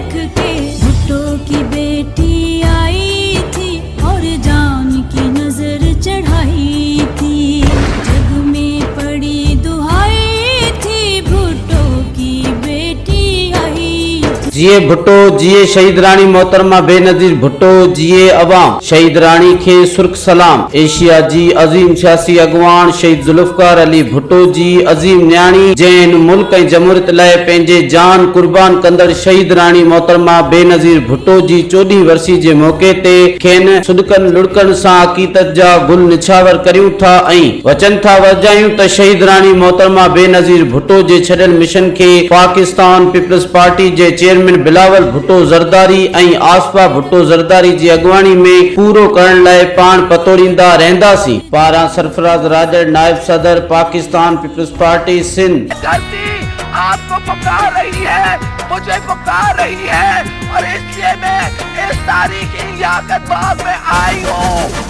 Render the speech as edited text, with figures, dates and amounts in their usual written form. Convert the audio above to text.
देख के भुट्टो की बेटी आई थी और जान की नजर चढ़ाई थी। जग में पड़ी दुहाई थी, भुट्टो की बेटी आई थी। जिए भुट्टो, जिए शहीद रानी मोहतरमा बेनजीर भुट्टो, जिए अवाम। शहीद रानी खे सुर्ख सलाम। एशिया जी अजीम सियासी अगवान शहीद जुल्फकार अली भुट्टो जी अजीम न्याणी, जैन मुल्क ऐं जमहूरियत लाइ पंहिंजे जान कुर्बान कंदड़ शहीद रानी मोहतरमा बेनजीर भुट्टो जी 14वीं वरसी जे मौके ते खेनि सुॾकनि लुड़कनि सां अक़ीदत जा गुल निछावर करियूं था ऐं वचन था वजायूं त शहीद रानी मोहतरमा बेनजीर भुट्टो जे छॾियल मिशन खे पाकिस्तान पीपल्स पार्टी जे चेयरमैन बिलावल भुट्टो ज़रदारी ऐं आसफा भुट्टो ज़रदारी जी अॻुवाणी में पूरो करण लाइ पाण पतोड़ींदा रहंदासीं। पारां सरफराज राजड़, नायब सदर पाकिस्तान पीपल्स पार्टी सिंध। धरती आपको पुकार रही है, मुझे पुकार रही है, और इसलिए मैं इस तारीखी लियाकत बाग में आई हूँ।